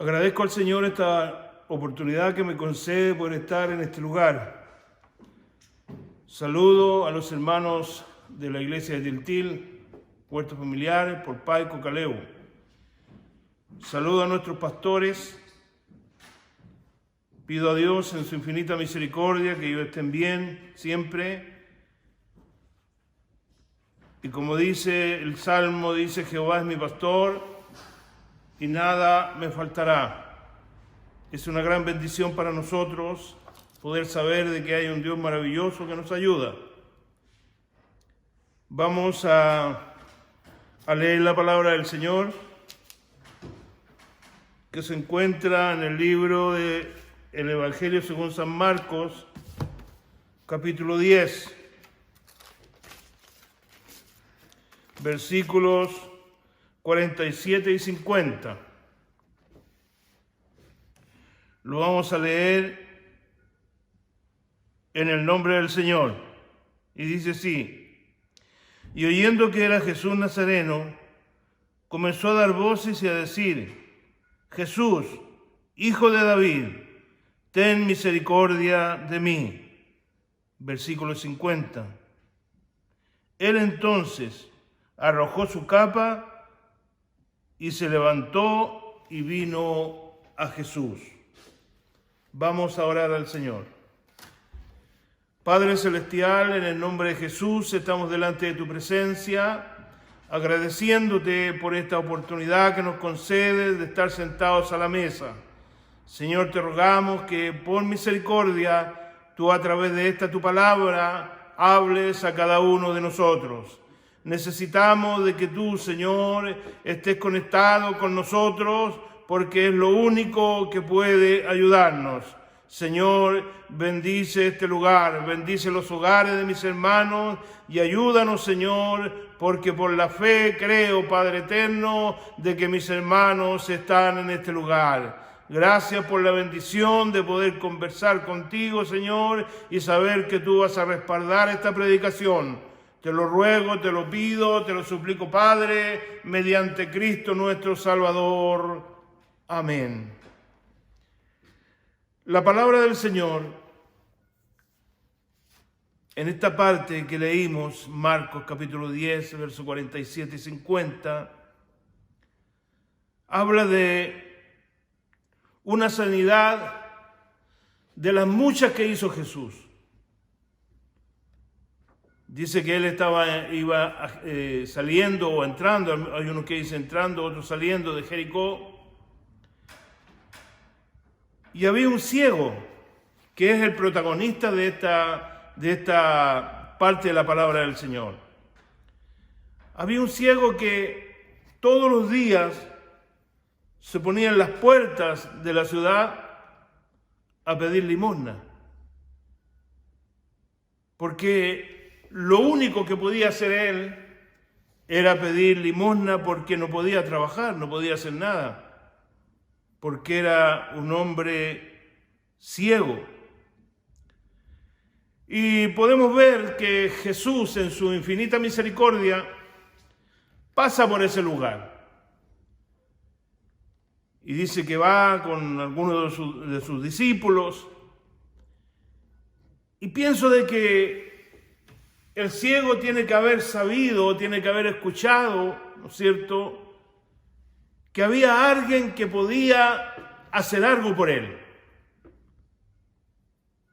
Agradezco al Señor esta oportunidad que me concede por estar en este lugar. Saludo a los hermanos de la iglesia de Tiltil, Puerto Familiar, Polpaico, Caleu. Saludo a nuestros pastores. Pido a Dios en su infinita misericordia que ellos estén bien siempre. Y como dice el Salmo, dice: Jehová es mi pastor y nada me faltará. Es una gran bendición para nosotros poder saber de que hay un Dios maravilloso que nos ayuda. Vamos a leer la palabra del Señor, que se encuentra en el libro del Evangelio según San Marcos, capítulo 10, versículos 47 y 50. Lo vamos a leer en el nombre del Señor. Y dice así: Y oyendo que era Jesús Nazareno, comenzó a dar voces y a decir: Jesús, hijo de David, ten misericordia de mí. Versículo 50. Él entonces arrojó su capa y se levantó y vino a Jesús. Vamos a orar al Señor. Padre Celestial, en el nombre de Jesús estamos delante de tu presencia, agradeciéndote por esta oportunidad que nos concedes de estar sentados a la mesa. Señor, te rogamos que por misericordia tú, a través de esta tu palabra, hables a cada uno de nosotros. Necesitamos de que tú, Señor, estés conectado con nosotros, porque es lo único que puede ayudarnos. Señor, bendice este lugar, bendice los hogares de mis hermanos y ayúdanos, Señor, porque por la fe creo, Padre eterno, de que mis hermanos están en este lugar. Gracias por la bendición de poder conversar contigo, Señor, y saber que tú vas a respaldar esta predicación. Te lo ruego, te lo pido, te lo suplico, Padre, mediante Cristo nuestro Salvador. Amén. La palabra del Señor, en esta parte que leímos, Marcos capítulo 10, versos 47 y 50, habla de una sanidad de las muchas que hizo Jesús. Dice que él iba saliendo o entrando, hay unos que dicen entrando, otros saliendo de Jericó. Y había un ciego, que es el protagonista de esta parte de la palabra del Señor. Había un ciego que todos los días se ponía en las puertas de la ciudad a pedir limosna. Porque lo único que podía hacer él era pedir limosna, porque no podía trabajar, no podía hacer nada, porque era un hombre ciego. Y podemos ver que Jesús, en su infinita misericordia, pasa por ese lugar. Y dice que va con algunos de sus discípulos. Y pienso de que el ciego tiene que haber sabido, tiene que haber escuchado, ¿no es cierto?, que había alguien que podía hacer algo por él.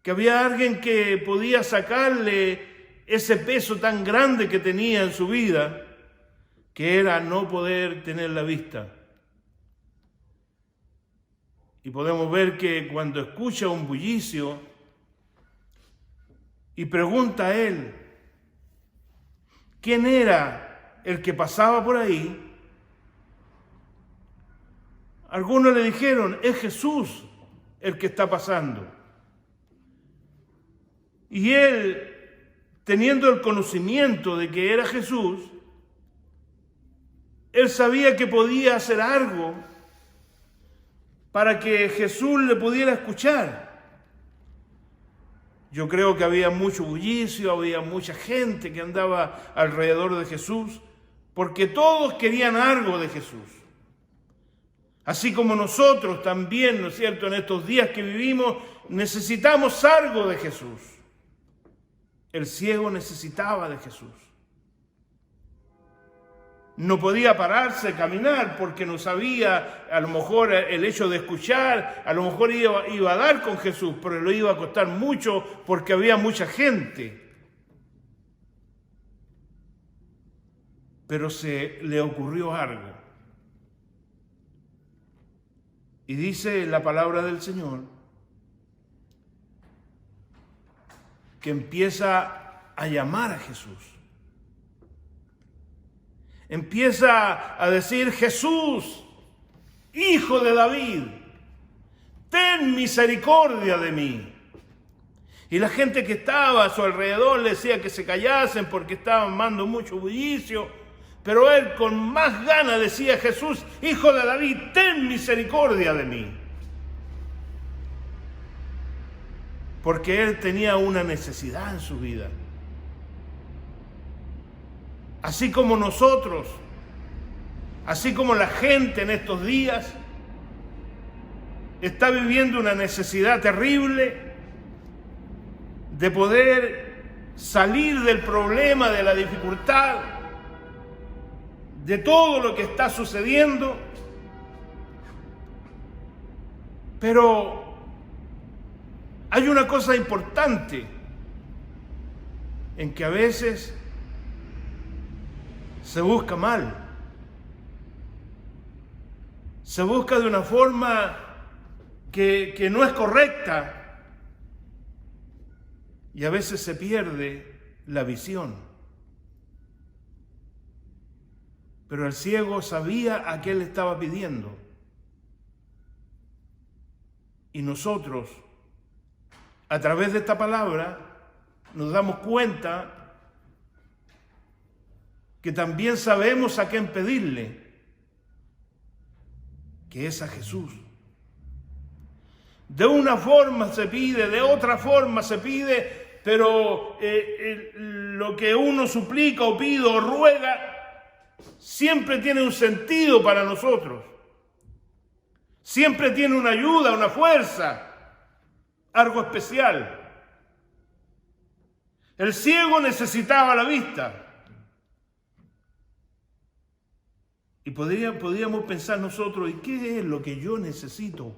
Que había alguien que podía sacarle ese peso tan grande que tenía en su vida, que era no poder tener la vista. Y podemos ver que cuando escucha un bullicio y pregunta a él quién era el que pasaba por ahí, algunos le dijeron: es Jesús el que está pasando. Y él, teniendo el conocimiento de que era Jesús, él sabía que podía hacer algo para que Jesús le pudiera escuchar. Yo creo que había mucho bullicio, había mucha gente que andaba alrededor de Jesús, porque todos querían algo de Jesús. Así como nosotros también, ¿no es cierto?, en estos días que vivimos, necesitamos algo de Jesús. El ciego necesitaba de Jesús. No podía pararse a caminar porque no sabía, a lo mejor el hecho de escuchar, a lo mejor iba a dar con Jesús, pero le iba a costar mucho porque había mucha gente. Pero se le ocurrió algo. Y dice la palabra del Señor que empieza a llamar a Jesús. Empieza a decir: Jesús, Hijo de David, ten misericordia de mí. Y la gente que estaba a su alrededor le decía que se callasen porque estaban mandando mucho bullicio. Pero él con más ganas decía: Jesús, Hijo de David, ten misericordia de mí. Porque él tenía una necesidad en su vida. Así como nosotros, así como la gente en estos días está viviendo una necesidad terrible de poder salir del problema, de la dificultad, de todo lo que está sucediendo. Pero hay una cosa importante en que a veces se busca mal. Se busca de una forma que no es correcta. Y a veces se pierde la visión. Pero el ciego sabía a qué le estaba pidiendo. Y nosotros, a través de esta palabra, nos damos cuenta que también sabemos a quién pedirle, que es a Jesús. De una forma se pide, de otra forma se pide, pero lo que uno suplica o pide o ruega siempre tiene un sentido para nosotros. Siempre tiene una ayuda, una fuerza, algo especial. El ciego necesitaba la vista. Y podríamos pensar nosotros: ¿y qué es lo que yo necesito?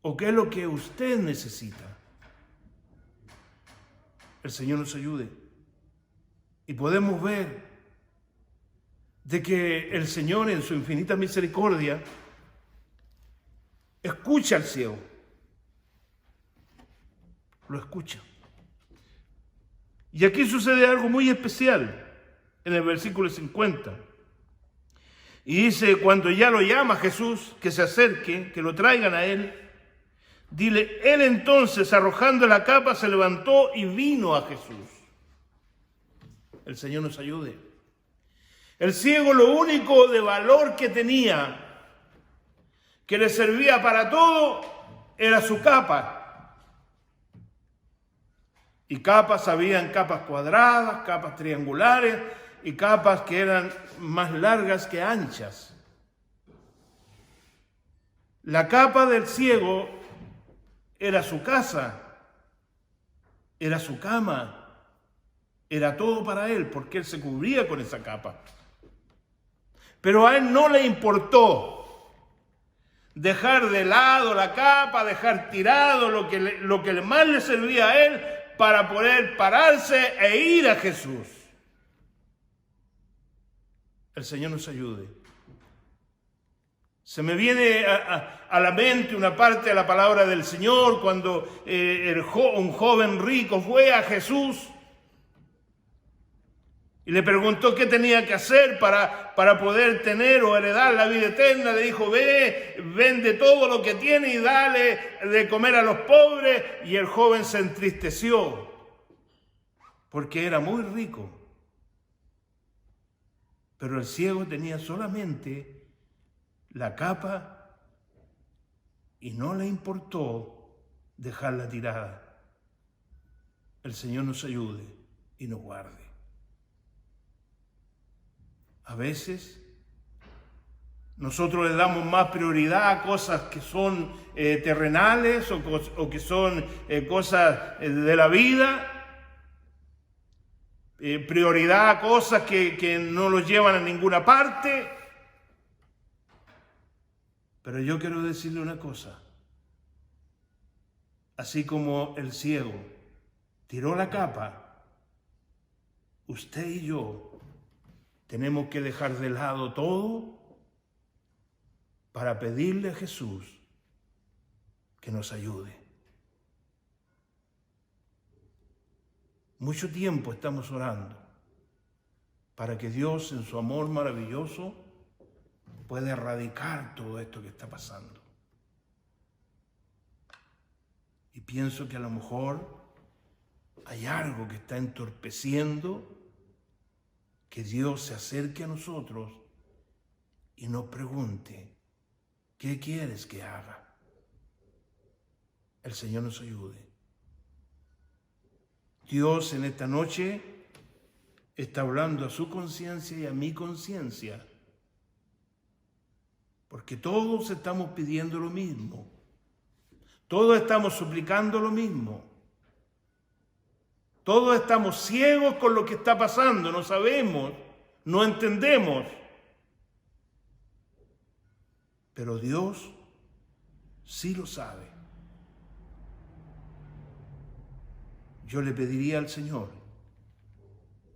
¿O qué es lo que usted necesita? El Señor nos ayude. Y podemos ver de que el Señor, en su infinita misericordia, escucha al ciego. Lo escucha. Y aquí sucede algo muy especial en el versículo 50. Y dice: cuando ya lo llama Jesús, que se acerque, que lo traigan a él, dile, él entonces, arrojando la capa, se levantó y vino a Jesús. El Señor nos ayude. El ciego, lo único de valor que tenía, que le servía para todo, era su capa. Y capas, habían capas cuadradas, capas triangulares y capas que eran más largas que anchas. La capa del ciego era su casa, era su cama, era todo para él, porque él se cubría con esa capa. Pero a él no le importó dejar de lado la capa, dejar tirado lo que más le servía a él para poder pararse e ir a Jesús. El Señor nos ayude. Se me viene a la mente una parte de la palabra del Señor cuando un joven rico fue a Jesús y le preguntó qué tenía que hacer para poder tener o heredar la vida eterna. Le dijo: ve, vende todo lo que tiene y dale de comer a los pobres. Y el joven se entristeció porque era muy rico. Pero el ciego tenía solamente la capa y no le importó dejarla tirada. El Señor nos ayude y nos guarde. A veces Nosotros le damos más prioridad a cosas que son terrenales o que son cosas de la vida. Prioridad a cosas que no los llevan a ninguna parte. Pero yo quiero decirle una cosa. Así como el ciego tiró la capa, usted y yo tenemos que dejar de lado todo para pedirle a Jesús que nos ayude. Mucho tiempo estamos orando para que Dios en su amor maravilloso pueda erradicar todo esto que está pasando. Y pienso que a lo mejor hay algo que está entorpeciendo que Dios se acerque a nosotros y nos pregunte, ¿qué quieres que haga? El Señor nos ayude. Dios en esta noche está hablando a su conciencia y a mi conciencia, porque todos estamos pidiendo lo mismo, todos estamos suplicando lo mismo, todos estamos ciegos con lo que está pasando, no sabemos, no entendemos, pero Dios sí lo sabe. Yo le pediría al Señor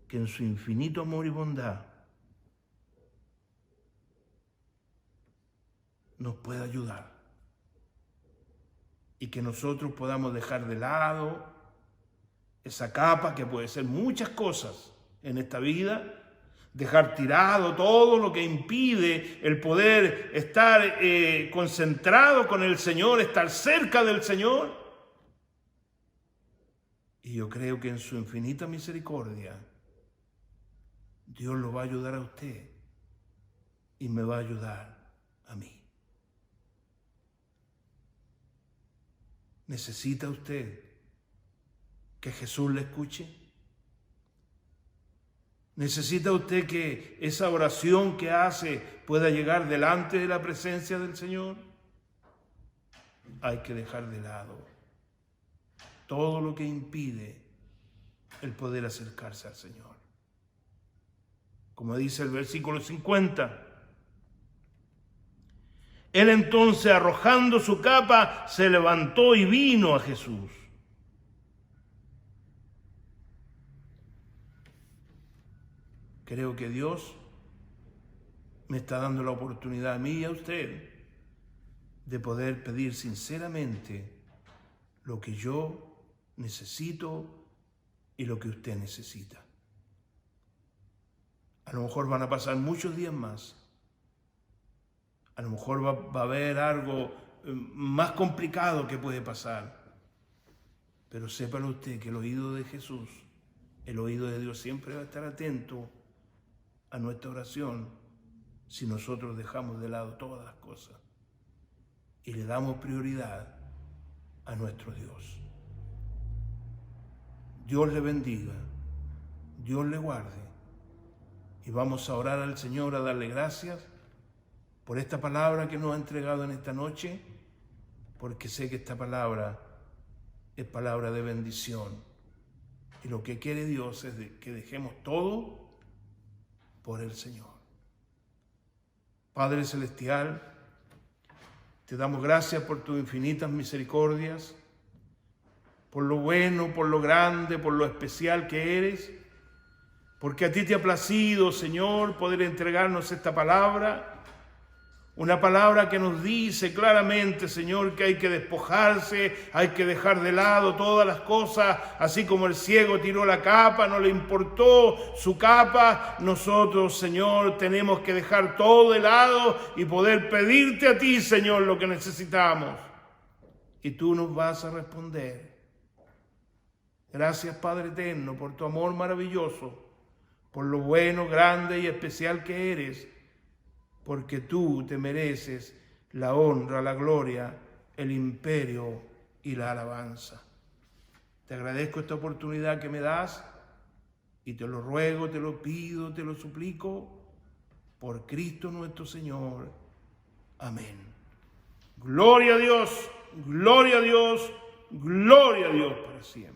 que en su infinito amor y bondad nos pueda ayudar y que nosotros podamos dejar de lado esa capa que puede ser muchas cosas en esta vida, dejar tirado todo lo que impide el poder estar concentrado con el Señor, estar cerca del Señor. Y yo creo que en su infinita misericordia, Dios lo va a ayudar a usted y me va a ayudar a mí. ¿Necesita usted que Jesús le escuche? ¿Necesita usted que esa oración que hace pueda llegar delante de la presencia del Señor? Hay que dejar de lado todo lo que impide el poder acercarse al Señor. Como dice el versículo 50, él entonces, arrojando su capa, se levantó y vino a Jesús. Creo que Dios me está dando la oportunidad a mí y a usted de poder pedir sinceramente lo que yo necesito y lo que usted necesita. A lo mejor van a pasar muchos días más. A lo mejor va a haber algo más complicado que puede pasar. Pero sépalo usted que el oído de Jesús, el oído de Dios siempre va a estar atento a nuestra oración si nosotros dejamos de lado todas las cosas y le damos prioridad a nuestro Dios. Dios le bendiga, Dios le guarde y vamos a orar al Señor, a darle gracias por esta palabra que nos ha entregado en esta noche, porque sé que esta palabra es palabra de bendición y lo que quiere Dios es que dejemos todo por el Señor. Padre Celestial, te damos gracias por tus infinitas misericordias, por lo bueno, por lo grande, por lo especial que eres, porque a ti te ha placido, Señor, poder entregarnos esta palabra, una palabra que nos dice claramente, Señor, que hay que despojarse, hay que dejar de lado todas las cosas, así como el ciego tiró la capa, no le importó su capa, nosotros, Señor, tenemos que dejar todo de lado y poder pedirte a ti, Señor, lo que necesitamos. Y tú nos vas a responder. Gracias, Padre eterno, por tu amor maravilloso, por lo bueno, grande y especial que eres, porque tú te mereces la honra, la gloria, el imperio y la alabanza. Te agradezco esta oportunidad que me das y te lo ruego, te lo pido, te lo suplico por Cristo nuestro Señor. Amén. Gloria a Dios, gloria a Dios, gloria a Dios para siempre.